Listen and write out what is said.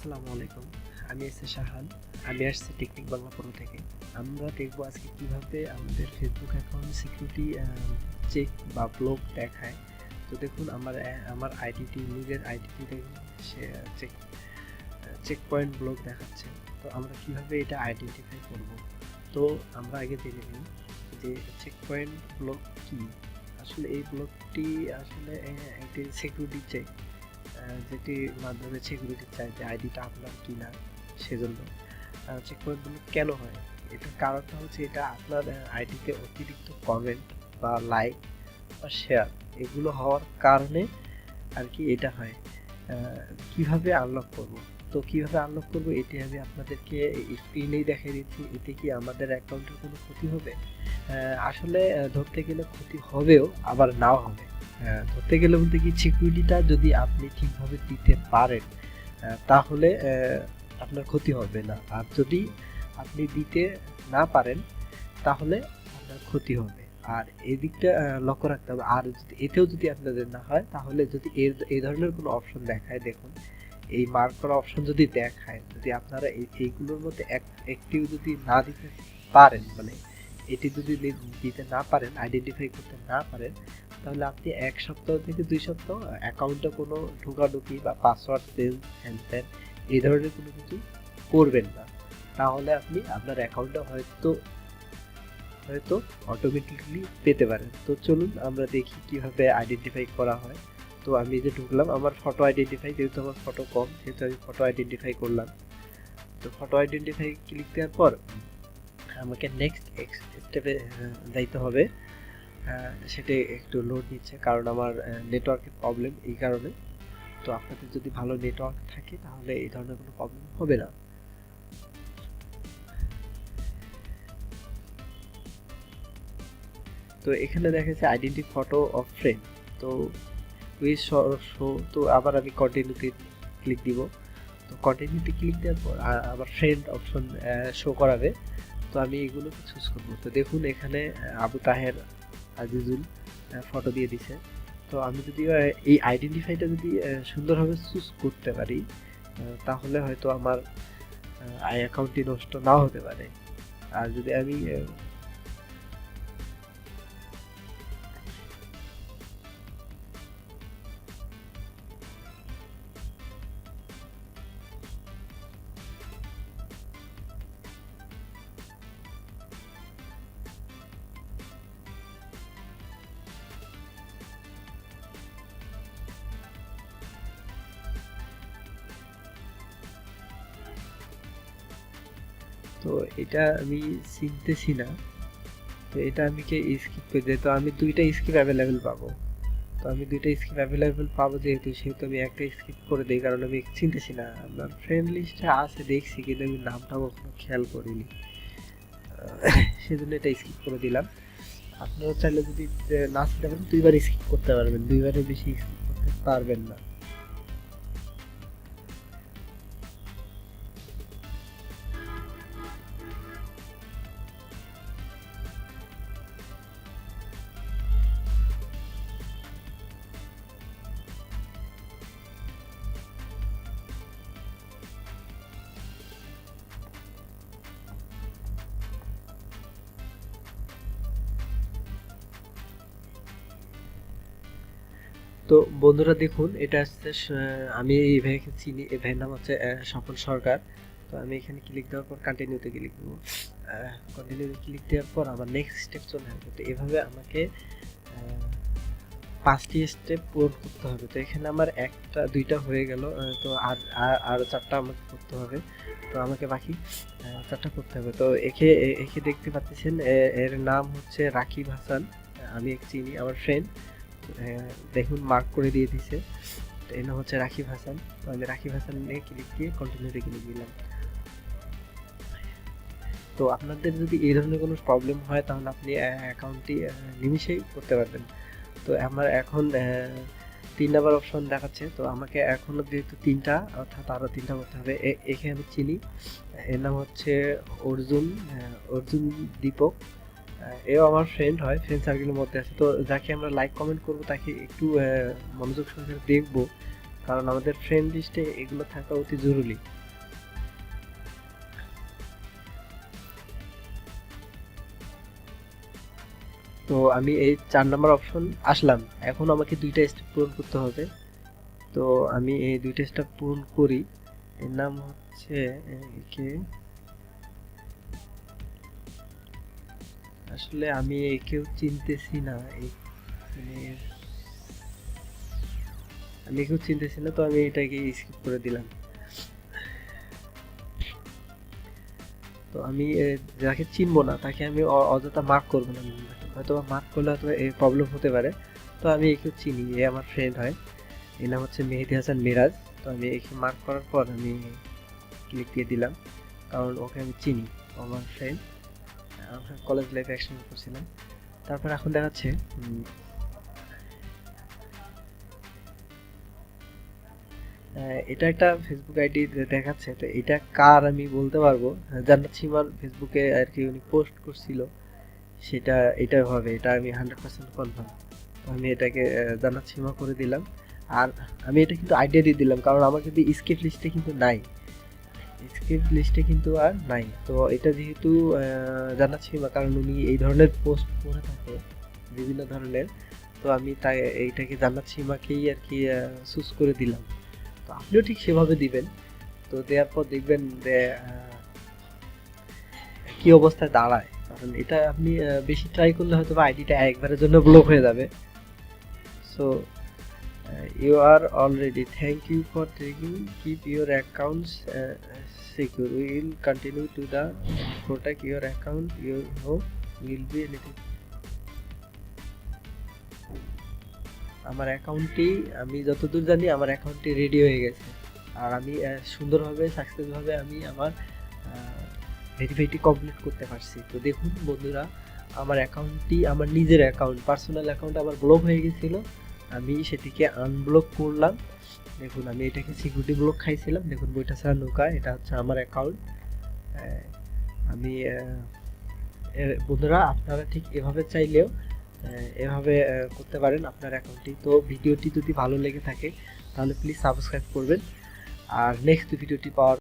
আসসালামু আলাইকুম। আমি এসে শাহান। আমি আসছি টেকনিক বাংলা পড়া থেকে। আমরা দেখব আজকে কিভাবে আমাদের ফেসবুক অ্যাকাউন্ট সিকিউরিটি চেক বা ব্লক দেখায়। তো দেখুন আমার আইডিটি নিজের আইডিটিতে সে চেক চেক পয়েন্ট ব্লক দেখাচ্ছে। তো আমরা কিভাবে এটা আইডেন্টিফাই করব। তো আমরা আগে জেনে নিই যে চেক পয়েন্ট ব্লক কি। আসলে এই ব্লকটি আসলে একটি সিকিউরিটি চেক, যেটির মাধ্যমে সিকিউরিটি চাই যে আইডিটা আপনার কিনা। সেজন্য চেক পয়েন্টগুলো কেন হয়, এটার কারণটা হচ্ছে এটা আপনার আইডিতে অতিরিক্ত কমেন্ট বা লাইক বা শেয়ার এগুলো হওয়ার কারণে আর কি এটা হয়। কিভাবে আনলক করব। তো কিভাবে আনলক করব এটি আমি আপনাদেরকে স্ক্রিনেই দেখিয়ে দিচ্ছি। এতে কি আমাদের অ্যাকাউন্টের কোনো ক্ষতি হবে? আসলে ধরতে গেলে ক্ষতি হবেও আবার নাও হবে। ধরতে গেলে বলতে কি, সিকিউরিটিটা যদি আপনি ঠিকভাবে দিতে পারেন তাহলে আপনার ক্ষতি হবে না, আর যদি আপনি দিতে না পারেন তাহলে আপনার ক্ষতি হবে। আর এই দিকটা লক্ষ্য রাখতে হবে। আর যদি এতেও যদি আপনাদের না হয়, তাহলে যদি এই ধরনের কোনো অপশন দেখায়, দেখুন এই মার্ক করা অপশন যদি দেখায়, যদি আপনারা এইগুলোর মধ্যে একটিও যদি না দিতে পারেন, মানে এটি যদি দিতে না পারেন, আইডেন্টিফাই করতে না পারেন, তাহলে আপনি 1 সপ্তাহ থেকে 2 সপ্তাহ অ্যাকাউন্টে কোনো ঢোকাঢুকি বা পাসওয়ার্ড চেঞ্জ হ্যান ত্যান এই ধরনের কোনো কিছু করবেন না। তাহলে আপনি আপনার অ্যাকাউন্টটা হয়তো অটোমেটিকলি পেতে পারেন। তো চলুন আমরা দেখি কিভাবে আইডেন্টিফাই করা হয়। তো আমি যে ঢুকলাম, আমার ফটো আইডেন্টিফাই, যেহেতু আমার ফটো কম সেহেতু আমি ফটো আইডেন্টিফাই করলাম। তো ফটো আইডেন্টিফাই ক্লিক দেওয়ার পর আমাকে নেক্সট স্টেপে যাইতে হবে। সেটা একটু লোড নিচ্ছে কারণ আমার নেটওয়ার্কের প্রবলেম, এই কারণে। তো আপনাদের যদি ভালো নেটওয়ার্ক থাকে তাহলে এই ধরনের কোনো প্রবলেম হবে না। তো এখানে দেখা যাচ্ছে আইডেন্টি ফটো অফ ফ্রেন্ড। তো উইথ শো, তো আবার আমি কন্টিনিউতে ক্লিক দিব। তো কন্টিনিউতে ক্লিক দেওয়ার পর আমার ফ্রেন্ড অপশন শো করাবে। তো আমি এগুলোকে চুজ করব। তো দেখুন এখানে আবু তাহের আজিজুল ফটো দিয়ে দিছে। তো আমি যদি এই আইডেন্টিফাইটা যদি সুন্দরভাবে চুজ করতে পারি, তাহলে হয়তো আমার অ্যাকাউন্টটি নষ্ট নাও হতে পারে। আর যদি আমি তো এটা আমি চিনতেছি না। তো এটা আমি কে স্কিপ করে দিই। তো আমি দুইটা স্কিপ অ্যাভেলেবেল পাবো। তো আমি দুইটা স্কিপ অ্যাভেলেবেল পাবো সেহেতু আমি একটা স্কিপ করে দিই, কারণ আমি চিনতেছি না। আপনার ফ্রেন্ড লিস্টে আছে দেখছি, কিন্তু আমি নামটা কখনো খেয়াল করিনি। সেজন্য এটা স্কিপ করে দিলাম। আপনারা চাইলে যদি না চিনতে পারেন 2বার স্কিপ করতে পারবেন, 2বারের বেশি স্কিপ করতে পারবেন না। তো বন্ধুরা দেখুন, এটা হচ্ছে আমি এই ভাইকে চিনি। এই ভাইয়ের নাম হচ্ছে স্বপন সরকার। তো আমি এখানে ক্লিক দেওয়ার পর কন্টিনিউতে ক্লিক দেবো। কন্টিনিউতে ক্লিক দেওয়ার পর আমার নেক্সট স্টেপ চলে আসবে। তো এভাবে আমাকে 5টি স্টেপ পূরণ করতে হবে। তো এখানে আমার 1টা 2টা হয়ে গেল। তো আর 4টা আমাকে করতে হবে। তো আমাকে বাকি 4টা করতে হবে। তো একে দেখতে পাচ্ছেন, এর নাম হচ্ছে রাকিব হাসান। আমি এক চিনি, আমার ফ্রেন্ড। দেখুন মার্ক করে দিয়ে দিছে। তো এর নাম হচ্ছে রাকিব হাসান। তো আমি রাকিব হাসান নিয়ে ক্লিক দিয়ে কন্টিনিউতে ক্লিক দিলাম। তো আপনাদের যদি এই ধরনের কোনো প্রবলেম হয়, তাহলে আপনি অ্যাকাউন্টটি নিমিশেই করতে পারবেন। তো আমার এখন 3 নাম্বার অপশন দেখাচ্ছে। তো আমাকে এখনো যেহেতু 3টা, অর্থাৎ আরও 3টা করতে হবে। একে আমি চিনি, এর নাম হচ্ছে অর্জুন দীপক। এও আমার ফ্রেন্ড হয়, ফ্রেন্ড সার্কেলের মধ্যে আছে। তো যাকে আমরা লাইক কমেন্ট করব তাকে একটু মনোযোগ সহকারে দেখবো, কারণ আমাদের ফ্রেন্ড লিস্টে এগুলো থাকা অতি জরুরি। তো আমি এই 4 নম্বর অপশন আসলাম, এখন আমাকে 2টা স্টেপ পূরণ করতে হবে। তো আমি এই 2টা স্টেপ পূরণ করি। এর নাম হচ্ছে একে, আসলে আমি একেও চিনতেছি না, মানে আমি একেও চিনতেছি না, তো আমি এটাকে স্কিপ করে দিলাম। তো আমি যাকে চিনবো না তাকে আমি অযথা মার্ক করবো না, হয়তো মার্ক করলে হয়তো এই প্রবলেম হতে পারে। তো আমি একে চিনি, এ আমার ফ্রেন্ড হয়, এর নাম হচ্ছে মেহেদি হাসান মিরাজ। তো আমি একে মার্ক করার পর আমি ক্লিক দিয়ে দিলাম, কারণ ওকে আমি চিনি, আমার ফ্রেন্ড, আমরা কলেজ লাইফে একসঙ্গে করছিলাম। তারপর এখন দেখাচ্ছে এটা একটা ফেসবুক আইডি দেখাচ্ছে, তো এটা কার আমি বলতে পারবো। জান্নাত সীমার ফেসবুকে আর কি উনি পোস্ট করছিল, সেটা এটা হবে, এটা আমি 100% কনফার্ম। তো আমি এটাকে জান্নাত সীমা করে দিলাম। আর আমি এটা কিন্তু আইডিয়া দিয়ে দিলাম, কারণ আমার কিন্তু স্কিপ লিস্টে কিন্তু নাই, স্কিপ লিস্টে কিন্তু আর নাই। তো এটা যেহেতু জান্নাত সীমা, কারণ উনি এই ধরনের পোস্ট করে থাকে বিভিন্ন ধরনের, তো আমি তাই এইটাকে জান্নাত সীমাকেই আর কি চুজ করে দিলাম। তো আপনিও ঠিক সেভাবে দিবেন। তো দেওয়ার পর দেখবেন যে কি অবস্থায় দাঁড়ায়, কারণ এটা আপনি বেশি ট্রাই করলে হয়তো আইডিটা একবারের জন্য ব্লক হয়ে যাবে। So you are already, thank you for taking, keep your accounts secure, we will continue to the protect your account, you know will be anything। আমার অ্যাকাউন্টটি, আমি যতদূর জানি আমার অ্যাকাউন্টটি রেডি হয়ে গেছে, আর আমি সুন্দরভাবে সাকসেসভাবে আমি আমার ভেরিফাইটি কমপ্লিট করতে পারছি। তো দেখুন বন্ধুরা, আমার অ্যাকাউন্টটি, আমার নিজের অ্যাকাউন্ট, পার্সোনাল অ্যাকাউন্ট আমার ব্লক হয়ে গেছিলো, আমি সেটিকে আনব্লক করলাম। দেখুন আমি এটাকে সিকিউরিটি ব্লক খাইছিলাম, দেখুন বইটা ছাড়া নৌকা, এটা হচ্ছে আমার অ্যাকাউন্ট। আমি বন্ধুরা আপনারা ঠিক এভাবে চাইলেও এভাবে করতে পারেন আপনার অ্যাকাউন্টটি। তো ভিডিওটি যদি ভালো লেগে থাকে তাহলে প্লিজ সাবস্ক্রাইব করবেন, আর নেক্সট ভিডিওটি পাওয়ার